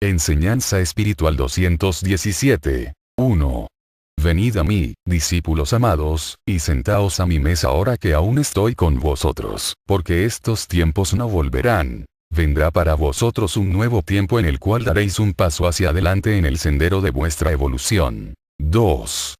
Enseñanza espiritual 217. 1. Venid a mí, discípulos amados, y sentaos a mi mesa ahora que aún estoy con vosotros, porque estos tiempos no volverán. Vendrá para vosotros un nuevo tiempo en el cual daréis un paso hacia adelante en el sendero de vuestra evolución. 2.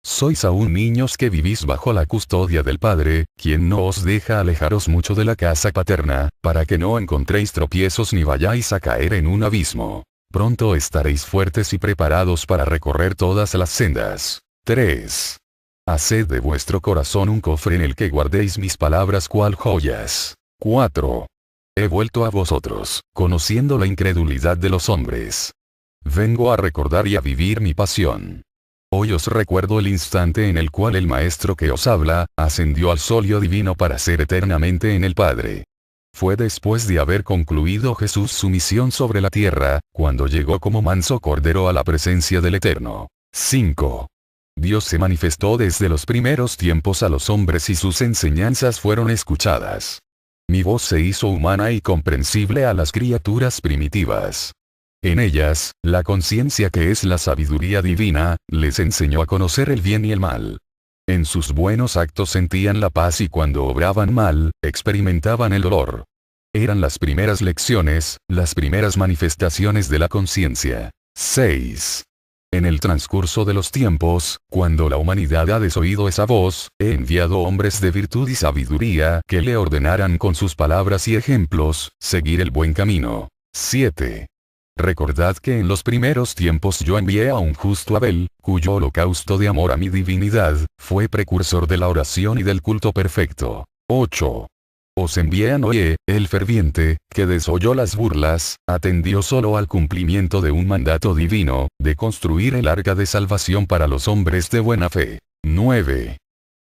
Sois aún niños que vivís bajo la custodia del Padre, quien no os deja alejaros mucho de la casa paterna, para que no encontréis tropiezos ni vayáis a caer en un abismo. Pronto estaréis fuertes y preparados para recorrer todas las sendas. 3. Haced de vuestro corazón un cofre en el que guardéis mis palabras cual joyas. 4. He vuelto a vosotros, conociendo la incredulidad de los hombres. Vengo a recordar y a vivir mi pasión. Hoy os recuerdo el instante en el cual el Maestro que os habla, ascendió al solio divino para ser eternamente en el Padre. Fue después de haber concluido Jesús su misión sobre la tierra, cuando llegó como manso cordero a la presencia del Eterno. 5. Dios se manifestó desde los primeros tiempos a los hombres y sus enseñanzas fueron escuchadas. Mi voz se hizo humana y comprensible a las criaturas primitivas. En ellas, la conciencia que es la sabiduría divina, les enseñó a conocer el bien y el mal. En sus buenos actos sentían la paz y cuando obraban mal, experimentaban el dolor. Eran las primeras lecciones, las primeras manifestaciones de la conciencia. 6. En el transcurso de los tiempos, cuando la humanidad ha desoído esa voz, he enviado hombres de virtud y sabiduría que le ordenaran con sus palabras y ejemplos, seguir el buen camino. 7. Recordad que en los primeros tiempos yo envié a un justo Abel, cuyo holocausto de amor a mi divinidad, fue precursor de la oración y del culto perfecto. 8. Os envié a Noé, el ferviente, que desoyó las burlas, atendió solo al cumplimiento de un mandato divino, de construir el arca de salvación para los hombres de buena fe. 9.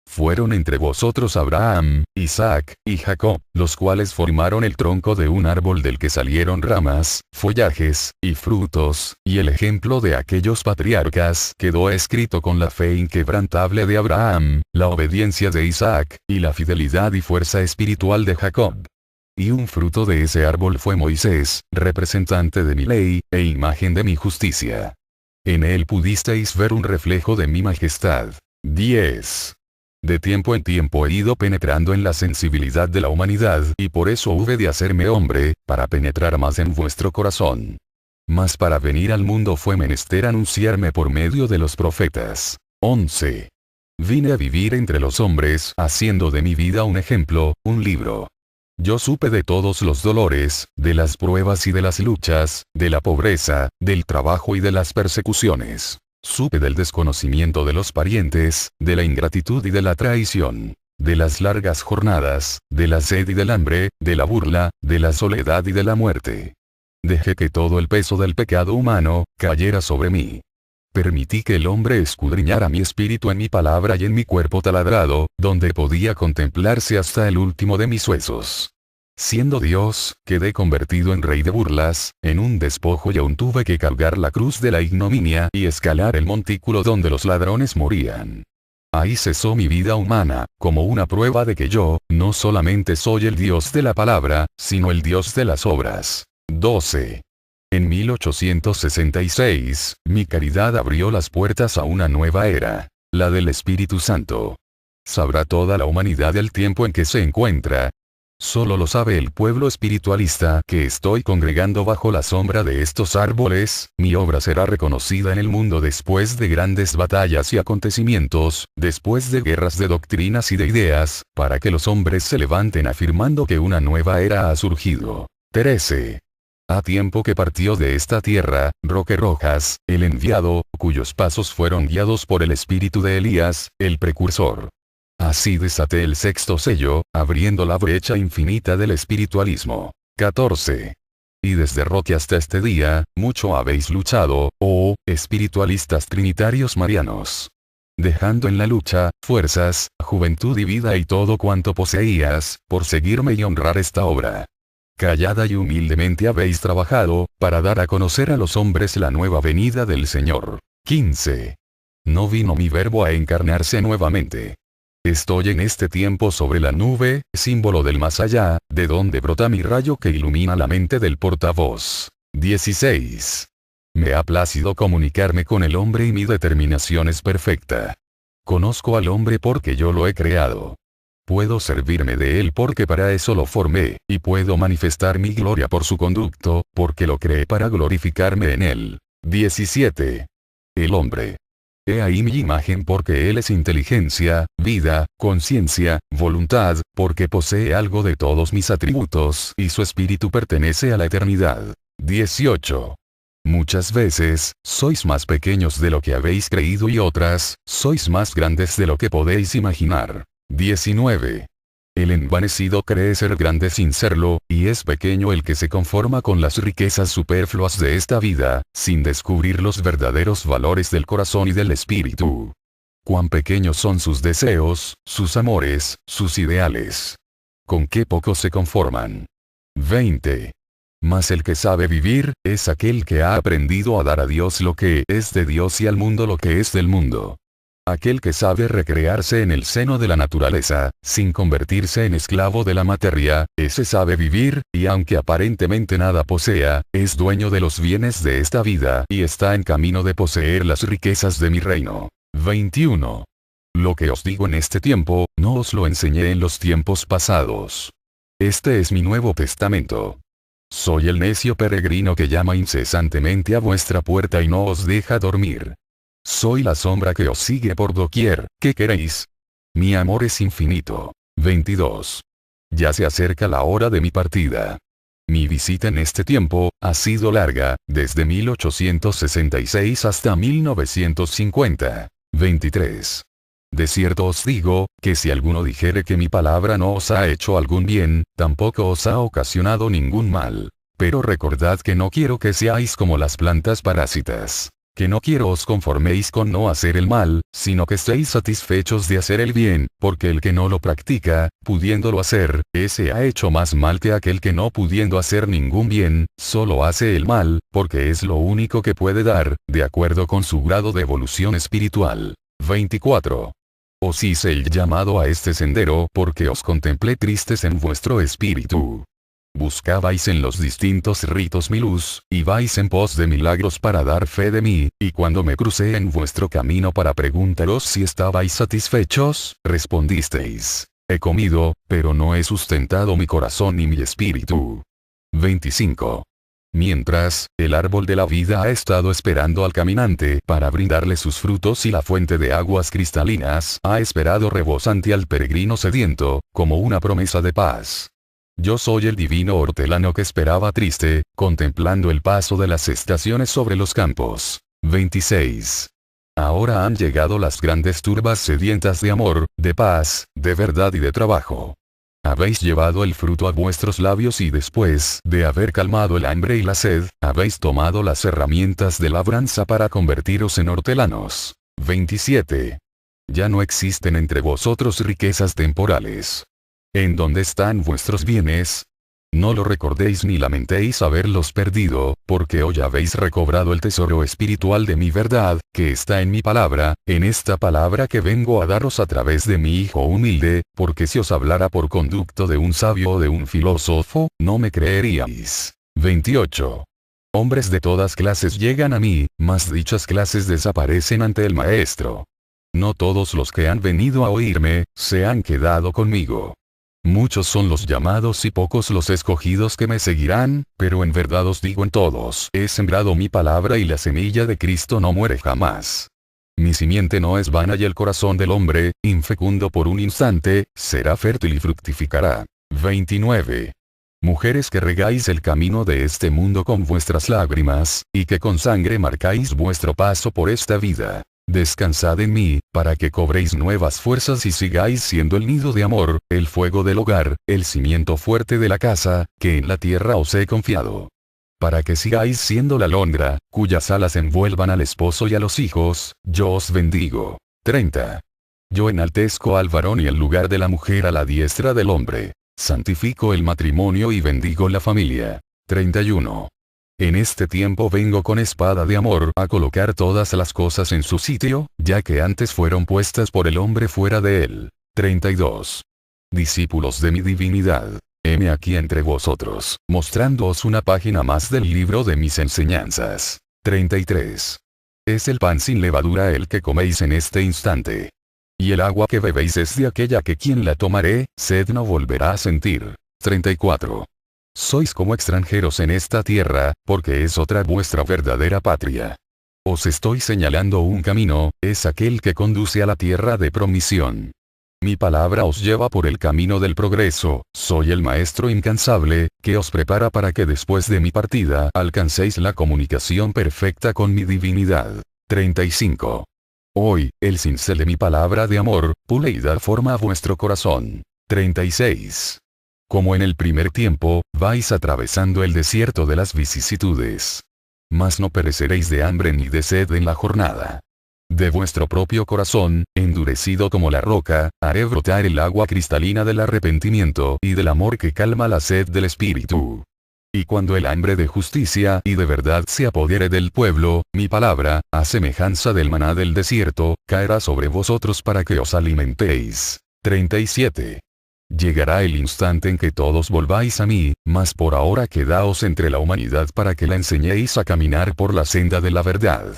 Fueron entre vosotros Abraham, Isaac, y Jacob, los cuales formaron el tronco de un árbol del que salieron ramas, follajes, y frutos, y el ejemplo de aquellos patriarcas quedó escrito con la fe inquebrantable de Abraham, la obediencia de Isaac, y la fidelidad y fuerza espiritual de Jacob. Y un fruto de ese árbol fue Moisés, representante de mi ley, e imagen de mi justicia. En él pudisteis ver un reflejo de mi majestad. 10. De tiempo en tiempo he ido penetrando en la sensibilidad de la humanidad y por eso hube de hacerme hombre, para penetrar más en vuestro corazón. Mas para venir al mundo fue menester anunciarme por medio de los profetas. 11. Vine a vivir entre los hombres haciendo de mi vida un ejemplo, un libro. Yo supe de todos los dolores, de las pruebas y de las luchas, de la pobreza, del trabajo y de las persecuciones. Supe del desconocimiento de los parientes, de la ingratitud y de la traición, de las largas jornadas, de la sed y del hambre, de la burla, de la soledad y de la muerte. Dejé que todo el peso del pecado humano cayera sobre mí. Permití que el hombre escudriñara mi espíritu en mi palabra y en mi cuerpo taladrado, donde podía contemplarse hasta el último de mis huesos. Siendo Dios, quedé convertido en rey de burlas, en un despojo y aún tuve que cargar la cruz de la ignominia y escalar el montículo donde los ladrones morían. Ahí cesó mi vida humana, como una prueba de que yo, no solamente soy el Dios de la palabra, sino el Dios de las obras. 12. En 1866, mi caridad abrió las puertas a una nueva era, la del Espíritu Santo. ¿Sabrá toda la humanidad el tiempo en que se encuentra? Solo lo sabe el pueblo espiritualista que estoy congregando bajo la sombra de estos árboles. Mi obra será reconocida en el mundo después de grandes batallas y acontecimientos, después de guerras de doctrinas y de ideas, para que los hombres se levanten afirmando que una nueva era ha surgido. 13. A tiempo que partió de esta tierra, Roque Rojas, el enviado, cuyos pasos fueron guiados por el espíritu de Elías, el precursor. Así desaté el sexto sello, abriendo la brecha infinita del espiritualismo. 14. Y desde Roque hasta este día, mucho habéis luchado, oh, espiritualistas trinitarios marianos. Dejando en la lucha, fuerzas, juventud y vida y todo cuanto poseías, por seguirme y honrar esta obra. Callada y humildemente habéis trabajado, para dar a conocer a los hombres la nueva venida del Señor. 15. No vino mi verbo a encarnarse nuevamente. Estoy en este tiempo sobre la nube, símbolo del más allá, de donde brota mi rayo que ilumina la mente del portavoz. 16. Me ha placido comunicarme con el hombre y mi determinación es perfecta. Conozco al hombre porque yo lo he creado. Puedo servirme de él porque para eso lo formé, y puedo manifestar mi gloria por su conducto, porque lo creé para glorificarme en él. 17. El hombre. He ahí mi imagen porque él es inteligencia, vida, conciencia, voluntad, porque posee algo de todos mis atributos y su espíritu pertenece a la eternidad. 18. Muchas veces, sois más pequeños de lo que habéis creído y otras, sois más grandes de lo que podéis imaginar. 19. El envanecido cree ser grande sin serlo, y es pequeño el que se conforma con las riquezas superfluas de esta vida, sin descubrir los verdaderos valores del corazón y del espíritu. Cuán pequeños son sus deseos, sus amores, sus ideales. Con qué poco se conforman. 20. Mas el que sabe vivir, es aquel que ha aprendido a dar a Dios lo que es de Dios y al mundo lo que es del mundo. Aquel que sabe recrearse en el seno de la naturaleza, sin convertirse en esclavo de la materia, ese sabe vivir, y aunque aparentemente nada posea, es dueño de los bienes de esta vida y está en camino de poseer las riquezas de mi reino. 21. Lo que os digo en este tiempo, no os lo enseñé en los tiempos pasados. Este es mi nuevo testamento. Soy el necio peregrino que llama incesantemente a vuestra puerta y no os deja dormir. Soy la sombra que os sigue por doquier. ¿Qué queréis? Mi amor es infinito. 22. Ya se acerca la hora de mi partida. Mi visita en este tiempo ha sido larga, desde 1866 hasta 1950. 23. De cierto os digo, que si alguno dijere que mi palabra no os ha hecho algún bien, tampoco os ha ocasionado ningún mal. Pero recordad que no quiero que seáis como las plantas parásitas. Que no quiero os conforméis con no hacer el mal, sino que estéis satisfechos de hacer el bien, porque el que no lo practica, pudiéndolo hacer, ese ha hecho más mal que aquel que no pudiendo hacer ningún bien, solo hace el mal, porque es lo único que puede dar, de acuerdo con su grado de evolución espiritual. 24. Os hice el llamado a este sendero porque os contemplé tristes en vuestro espíritu. Buscabais en los distintos ritos mi luz, y vais en pos de milagros para dar fe de mí, y cuando me crucé en vuestro camino para preguntaros si estabais satisfechos, respondisteis: he comido, pero no he sustentado mi corazón ni mi espíritu. 25. Mientras, el árbol de la vida ha estado esperando al caminante para brindarle sus frutos y la fuente de aguas cristalinas ha esperado rebosante al peregrino sediento, como una promesa de paz. Yo soy el divino hortelano que esperaba triste, contemplando el paso de las estaciones sobre los campos. 26. Ahora han llegado las grandes turbas sedientas de amor, de paz, de verdad y de trabajo. Habéis llevado el fruto a vuestros labios y después de haber calmado el hambre y la sed, habéis tomado las herramientas de labranza para convertiros en hortelanos. 27. Ya no existen entre vosotros riquezas temporales. ¿En dónde están vuestros bienes? No lo recordéis ni lamentéis haberlos perdido, porque hoy habéis recobrado el tesoro espiritual de mi verdad, que está en mi palabra, en esta palabra que vengo a daros a través de mi Hijo humilde, porque si os hablara por conducto de un sabio o de un filósofo, no me creeríais. 28. Hombres de todas clases llegan a mí, mas dichas clases desaparecen ante el Maestro. No todos los que han venido a oírme, se han quedado conmigo. Muchos son los llamados y pocos los escogidos que me seguirán, pero en verdad os digo en todos, he sembrado mi palabra y la semilla de Cristo no muere jamás. Mi simiente no es vana y el corazón del hombre, infecundo por un instante, será fértil y fructificará. 29. Mujeres que regáis el camino de este mundo con vuestras lágrimas, y que con sangre marcáis vuestro paso por esta vida. Descansad en mí, para que cobréis nuevas fuerzas y sigáis siendo el nido de amor, el fuego del hogar, el cimiento fuerte de la casa, que en la tierra os he confiado. Para que sigáis siendo la alondra, cuyas alas envuelvan al esposo y a los hijos, yo os bendigo. 30. Yo enaltezco al varón y el lugar de la mujer a la diestra del hombre. Santifico el matrimonio y bendigo la familia. 31. En este tiempo vengo con espada de amor a colocar todas las cosas en su sitio, ya que antes fueron puestas por el hombre fuera de él. 32. Discípulos de mi divinidad, heme aquí entre vosotros, mostrándoos una página más del libro de mis enseñanzas. 33. Es el pan sin levadura el que coméis en este instante. Y el agua que bebéis es de aquella que quien la tomare, sed no volverá a sentir. 34. Sois como extranjeros en esta tierra, porque es otra vuestra verdadera patria. Os estoy señalando un camino, es aquel que conduce a la tierra de promisión. Mi palabra os lleva por el camino del progreso, soy el maestro incansable, que os prepara para que después de mi partida alcancéis la comunicación perfecta con mi divinidad. 35. Hoy, el cincel de mi palabra de amor, pule y da forma a vuestro corazón. 36. Como en el primer tiempo, vais atravesando el desierto de las vicisitudes. Mas no pereceréis de hambre ni de sed en la jornada. De vuestro propio corazón, endurecido como la roca, haré brotar el agua cristalina del arrepentimiento y del amor que calma la sed del espíritu. Y cuando el hambre de justicia y de verdad se apodere del pueblo, mi palabra, a semejanza del maná del desierto, caerá sobre vosotros para que os alimentéis. 37. Llegará el instante en que todos volváis a mí, mas por ahora quedaos entre la humanidad para que la enseñéis a caminar por la senda de la verdad.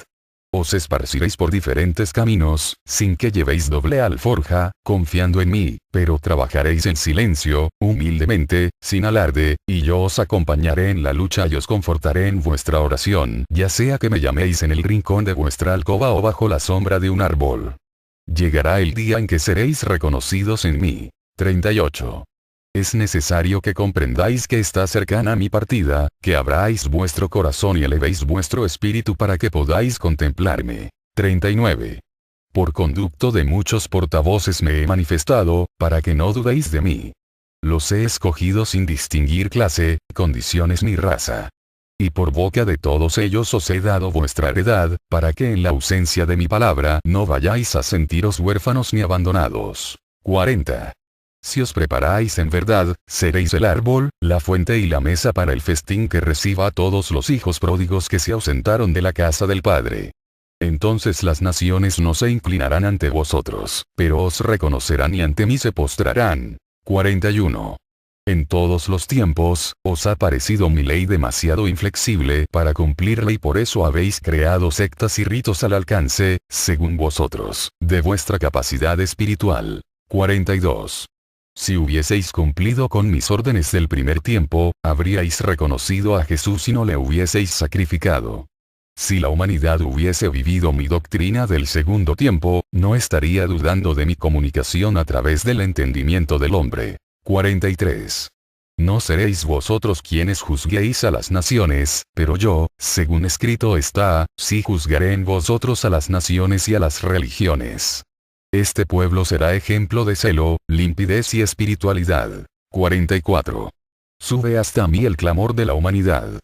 Os esparciréis por diferentes caminos, sin que llevéis doble alforja, confiando en mí, pero trabajaréis en silencio, humildemente, sin alarde, y yo os acompañaré en la lucha y os confortaré en vuestra oración, ya sea que me llaméis en el rincón de vuestra alcoba o bajo la sombra de un árbol. Llegará el día en que seréis reconocidos en mí. 38. Es necesario que comprendáis que está cercana mi partida, que abráis vuestro corazón y elevéis vuestro espíritu para que podáis contemplarme. 39. Por conducto de muchos portavoces me he manifestado, para que no dudéis de mí. Los he escogido sin distinguir clase, condiciones ni raza. Y por boca de todos ellos os he dado vuestra heredad, para que en la ausencia de mi palabra no vayáis a sentiros huérfanos ni abandonados. 40. Si os preparáis en verdad, seréis el árbol, la fuente y la mesa para el festín que reciba a todos los hijos pródigos que se ausentaron de la casa del Padre. Entonces las naciones no se inclinarán ante vosotros, pero os reconocerán y ante mí se postrarán. 41. En todos los tiempos, os ha parecido mi ley demasiado inflexible para cumplirla y por eso habéis creado sectas y ritos al alcance, según vosotros, de vuestra capacidad espiritual. 42. Si hubieseis cumplido con mis órdenes del primer tiempo, habríais reconocido a Jesús y no le hubieseis sacrificado. Si la humanidad hubiese vivido mi doctrina del segundo tiempo, no estaría dudando de mi comunicación a través del entendimiento del hombre. 43. No seréis vosotros quienes juzguéis a las naciones, pero yo, según escrito está, sí juzgaré en vosotros a las naciones y a las religiones. Este pueblo será ejemplo de celo, limpidez y espiritualidad. 44. Sube hasta mí el clamor de la humanidad.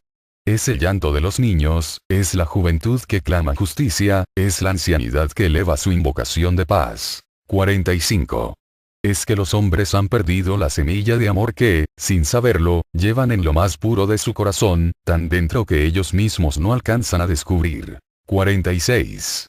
Es el llanto de los niños, es la juventud que clama justicia, es la ancianidad que eleva su invocación de paz. 45. Es que los hombres han perdido la semilla de amor que, sin saberlo, llevan en lo más puro de su corazón, tan dentro que ellos mismos no alcanzan a descubrir. 46.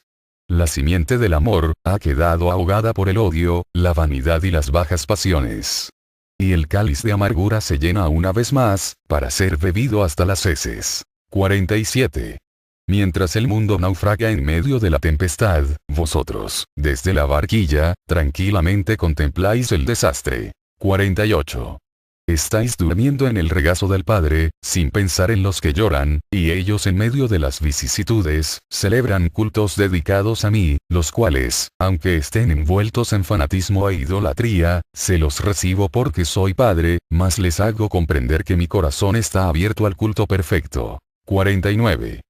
La simiente del amor, ha quedado ahogada por el odio, la vanidad y las bajas pasiones. Y el cáliz de amargura se llena una vez más, para ser bebido hasta las heces. 47. Mientras el mundo naufraga en medio de la tempestad, vosotros, desde la barquilla, tranquilamente contempláis el desastre. 48. Estáis durmiendo en el regazo del Padre, sin pensar en los que lloran, y ellos en medio de las vicisitudes, celebran cultos dedicados a mí, los cuales, aunque estén envueltos en fanatismo e idolatría, se los recibo porque soy Padre, mas les hago comprender que mi corazón está abierto al culto perfecto. 49.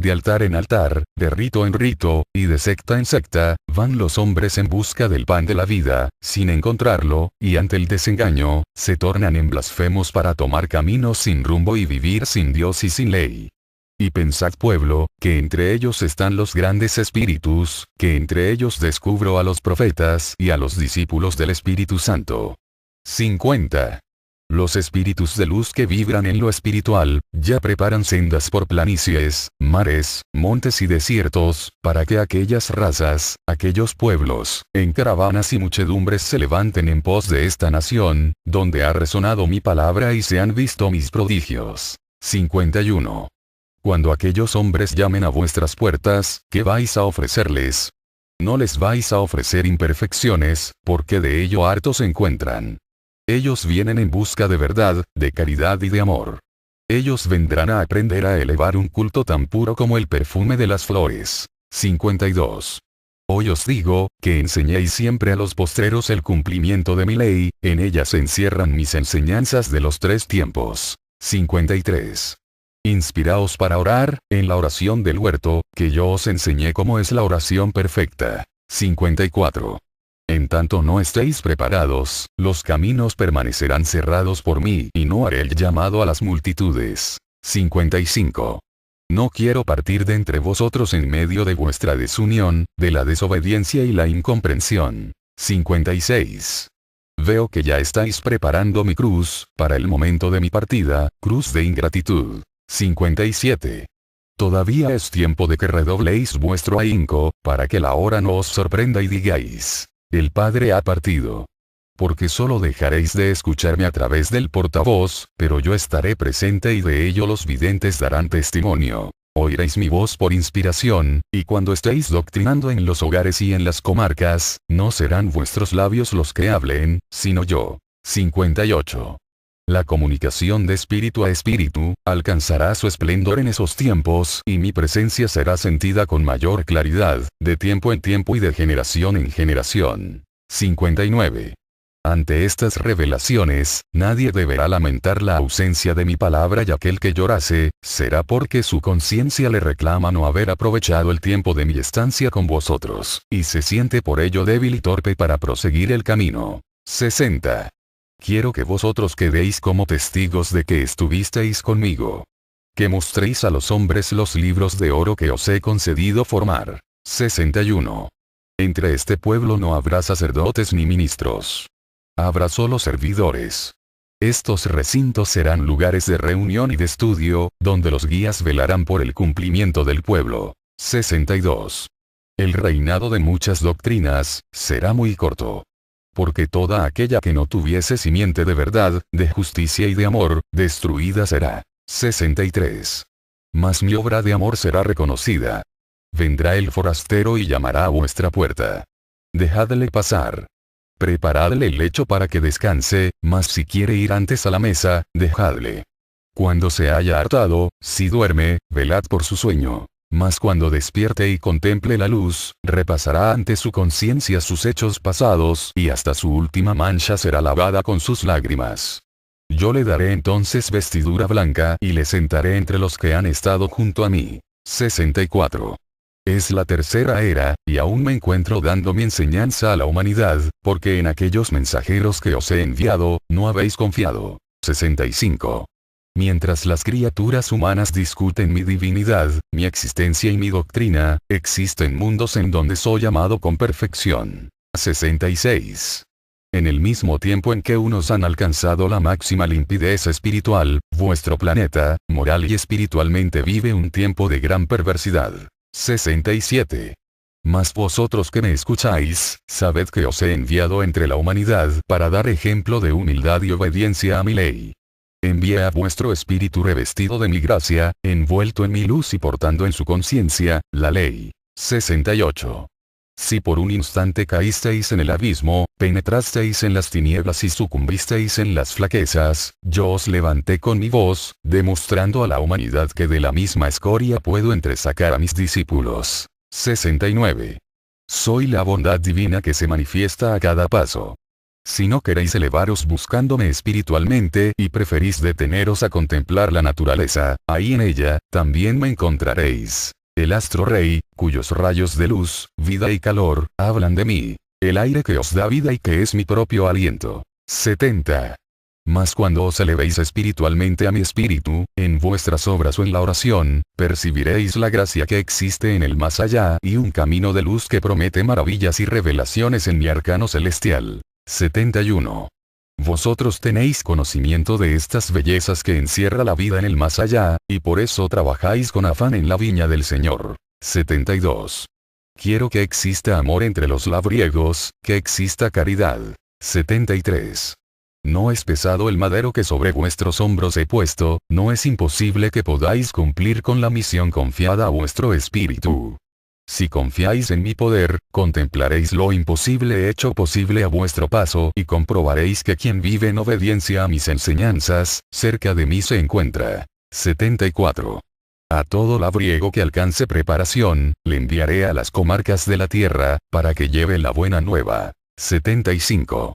De altar en altar, de rito en rito, y de secta en secta, van los hombres en busca del pan de la vida, sin encontrarlo, y ante el desengaño, se tornan en blasfemos para tomar caminos sin rumbo y vivir sin Dios y sin ley. Y pensad pueblo, que entre ellos están los grandes espíritus, que entre ellos descubro a los profetas y a los discípulos del Espíritu Santo. 50. Los espíritus de luz que vibran en lo espiritual, ya preparan sendas por planicies, mares, montes y desiertos, para que aquellas razas, aquellos pueblos, en caravanas y muchedumbres se levanten en pos de esta nación, donde ha resonado mi palabra y se han visto mis prodigios. 51. Cuando aquellos hombres llamen a vuestras puertas, ¿qué vais a ofrecerles? No les vais a ofrecer imperfecciones, porque de ello harto se encuentran. Ellos vienen en busca de verdad, de caridad y de amor. Ellos vendrán a aprender a elevar un culto tan puro como el perfume de las flores. 52. Hoy os digo, que enseñéis siempre a los postreros el cumplimiento de mi ley, en ella se encierran mis enseñanzas de los 3 tiempos. 53. Inspiraos para orar, en la oración del huerto, que yo os enseñé cómo es la oración perfecta. 54. En tanto no estéis preparados, los caminos permanecerán cerrados por mí y no haré el llamado a las multitudes. 55. No quiero partir de entre vosotros en medio de vuestra desunión, de la desobediencia y la incomprensión. 56. Veo que ya estáis preparando mi cruz, para el momento de mi partida, cruz de ingratitud. 57. Todavía es tiempo de que redobléis vuestro ahínco, para que la hora no os sorprenda y digáis: el Padre ha partido. Porque solo dejaréis de escucharme a través del portavoz, pero yo estaré presente y de ello los videntes darán testimonio. Oiréis mi voz por inspiración, y cuando estéis doctrinando en los hogares y en las comarcas, no serán vuestros labios los que hablen, sino yo. 58. La comunicación de espíritu a espíritu, alcanzará su esplendor en esos tiempos y mi presencia será sentida con mayor claridad, de tiempo en tiempo y de generación en generación. 59. Ante estas revelaciones, nadie deberá lamentar la ausencia de mi palabra y aquel que llorase, será porque su conciencia le reclama no haber aprovechado el tiempo de mi estancia con vosotros, y se siente por ello débil y torpe para proseguir el camino. 60. Quiero que vosotros quedéis como testigos de que estuvisteis conmigo. Que mostréis a los hombres los libros de oro que os he concedido formar. 61. Entre este pueblo no habrá sacerdotes ni ministros. Habrá solo servidores. Estos recintos serán lugares de reunión y de estudio, donde los guías velarán por el cumplimiento del pueblo. 62. El reinado de muchas doctrinas, será muy corto. Porque toda aquella que no tuviese simiente de verdad, de justicia y de amor, destruida será. 63. Mas mi obra de amor será reconocida. Vendrá el forastero y llamará a vuestra puerta. Dejadle pasar. Preparadle el lecho para que descanse, mas si quiere ir antes a la mesa, dejadle. Cuando se haya hartado, si duerme, velad por su sueño. Mas cuando despierte y contemple la luz, repasará ante su conciencia sus hechos pasados y hasta su última mancha será lavada con sus lágrimas. Yo le daré entonces vestidura blanca y le sentaré entre los que han estado junto a mí. 64. Es la tercera era, y aún me encuentro dando mi enseñanza a la humanidad, porque en aquellos mensajeros que os he enviado, no habéis confiado. 65. Mientras las criaturas humanas discuten mi divinidad, mi existencia y mi doctrina, existen mundos en donde soy amado con perfección. 66. En el mismo tiempo en que unos han alcanzado la máxima limpidez espiritual, vuestro planeta, moral y espiritualmente vive un tiempo de gran perversidad. 67. Mas vosotros que me escucháis, sabed que os he enviado entre la humanidad para dar ejemplo de humildad y obediencia a mi ley. Envié a vuestro espíritu revestido de mi gracia, envuelto en mi luz y portando en su conciencia, la ley. 68. Si por un instante caísteis en el abismo, penetrasteis en las tinieblas y sucumbisteis en las flaquezas, yo os levanté con mi voz, demostrando a la humanidad que de la misma escoria puedo entresacar a mis discípulos. 69. Soy la bondad divina que se manifiesta a cada paso. Si no queréis elevaros buscándome espiritualmente y preferís deteneros a contemplar la naturaleza, ahí en ella, también me encontraréis. El astro rey, cuyos rayos de luz, vida y calor, hablan de mí. El aire que os da vida y que es mi propio aliento. 70. Mas cuando os elevéis espiritualmente a mi espíritu, en vuestras obras o en la oración, percibiréis la gracia que existe en el más allá y un camino de luz que promete maravillas y revelaciones en mi arcano celestial. 71. Vosotros tenéis conocimiento de estas bellezas que encierra la vida en el más allá, y por eso trabajáis con afán en la viña del Señor. 72. Quiero que exista amor entre los labriegos, que exista caridad. 73. No es pesado el madero que sobre vuestros hombros he puesto, no es imposible que podáis cumplir con la misión confiada a vuestro espíritu. Si confiáis en mi poder, contemplaréis lo imposible hecho posible a vuestro paso y comprobaréis que quien vive en obediencia a mis enseñanzas, cerca de mí se encuentra. 74. A todo labriego que alcance preparación, le enviaré a las comarcas de la tierra, para que lleve la buena nueva. 75.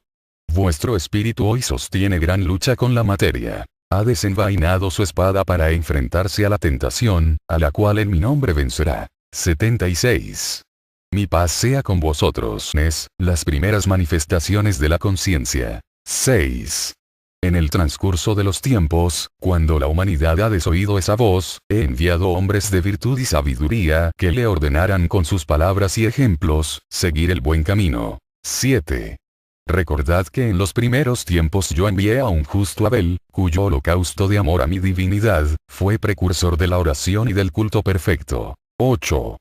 Vuestro espíritu hoy sostiene gran lucha con la materia. Ha desenvainado su espada para enfrentarse a la tentación, a la cual en mi nombre vencerá. 76. Mi paz sea con vosotros. Las primeras manifestaciones de la conciencia. 6. En el transcurso de los tiempos, cuando la humanidad ha desoído esa voz, he enviado hombres de virtud y sabiduría que le ordenaran con sus palabras y ejemplos, seguir el buen camino. 7. Recordad que en los primeros tiempos yo envié a un justo Abel, cuyo holocausto de amor a mi divinidad, fue precursor de la oración y del culto perfecto. 8.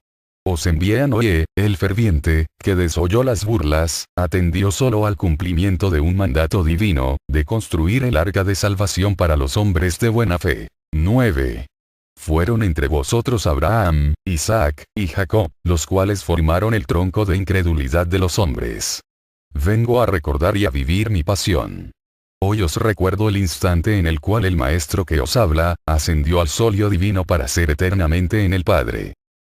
Os envié a Noé, el ferviente, que desoyó las burlas, atendió solo al cumplimiento de un mandato divino, de construir el arca de salvación para los hombres de buena fe. 9. Fueron entre vosotros Abraham, Isaac, y Jacob, los cuales formaron el tronco de incredulidad de los hombres. Vengo a recordar y a vivir mi pasión. Hoy os recuerdo el instante en el cual el Maestro que os habla, ascendió al solio divino para ser eternamente en el Padre.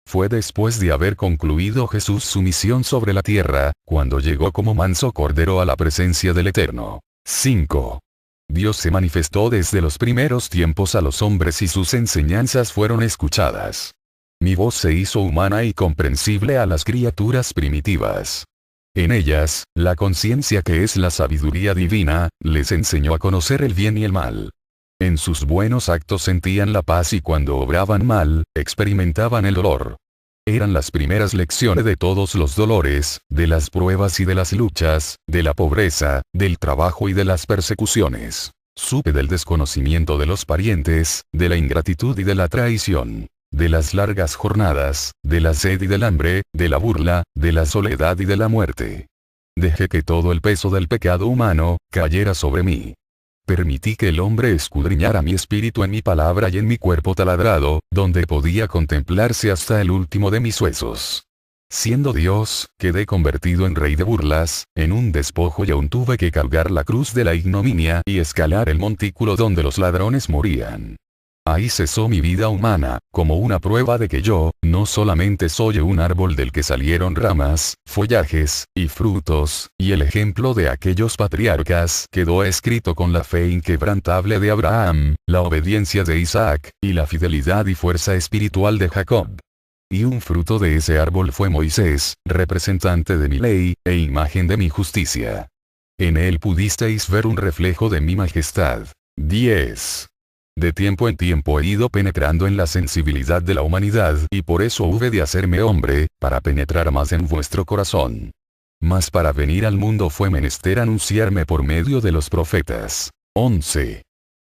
Fue después de haber concluido Jesús su misión sobre la tierra, cuando llegó como manso cordero a la presencia del Eterno. 5. Dios se manifestó desde los primeros tiempos a los hombres y sus enseñanzas fueron escuchadas. Mi voz se hizo humana y comprensible a las criaturas primitivas. En ellas, la conciencia que es la sabiduría divina, les enseñó a conocer el bien y el mal. En sus buenos actos sentían la paz y cuando obraban mal, experimentaban el dolor. Eran las primeras lecciones de todos los dolores, de las pruebas y de las luchas, de la pobreza, del trabajo y de las persecuciones. Supe del desconocimiento de los parientes, de la ingratitud y de la traición. De las largas jornadas, de la sed y del hambre, de la burla, de la soledad y de la muerte. Dejé que todo el peso del pecado humano, cayera sobre mí. Permití que el hombre escudriñara mi espíritu en mi palabra y en mi cuerpo taladrado, donde podía contemplarse hasta el último de mis huesos. Siendo Dios, quedé convertido en rey de burlas, en un despojo y aún tuve que cargar la cruz de la ignominia y escalar el montículo donde los ladrones morían. Ahí cesó mi vida humana, como una prueba de que yo, no solamente soy un árbol del que salieron ramas, follajes, y frutos, y el ejemplo de aquellos patriarcas quedó escrito con la fe inquebrantable de Abraham, la obediencia de Isaac, y la fidelidad y fuerza espiritual de Jacob. Y un fruto de ese árbol fue Moisés, representante de mi ley, e imagen de mi justicia. En él pudisteis ver un reflejo de mi majestad. 10. De tiempo en tiempo he ido penetrando en la sensibilidad de la humanidad y por eso hube de hacerme hombre, para penetrar más en vuestro corazón. Mas para venir al mundo fue menester anunciarme por medio de los profetas. 11.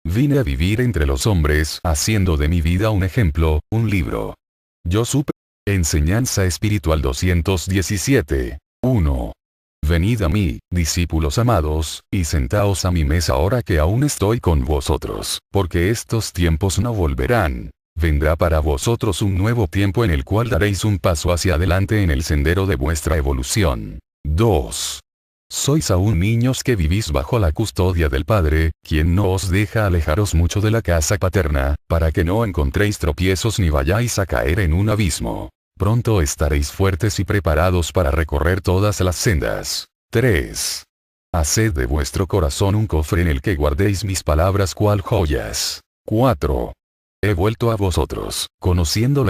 Vine a vivir entre los hombres haciendo de mi vida un ejemplo, un libro. Yo supe. Enseñanza espiritual 217. 1. Venid a mí, discípulos amados, y sentaos a mi mesa ahora que aún estoy con vosotros, porque estos tiempos no volverán. Vendrá para vosotros un nuevo tiempo en el cual daréis un paso hacia adelante en el sendero de vuestra evolución. 2. Sois aún niños que vivís bajo la custodia del Padre, quien no os deja alejaros mucho de la casa paterna, para que no encontréis tropiezos ni vayáis a caer en un abismo. Pronto estaréis fuertes y preparados para recorrer todas las sendas. 3. Haced de vuestro corazón un cofre en el que guardéis mis palabras cual joyas. 4. He vuelto a vosotros, conociendo la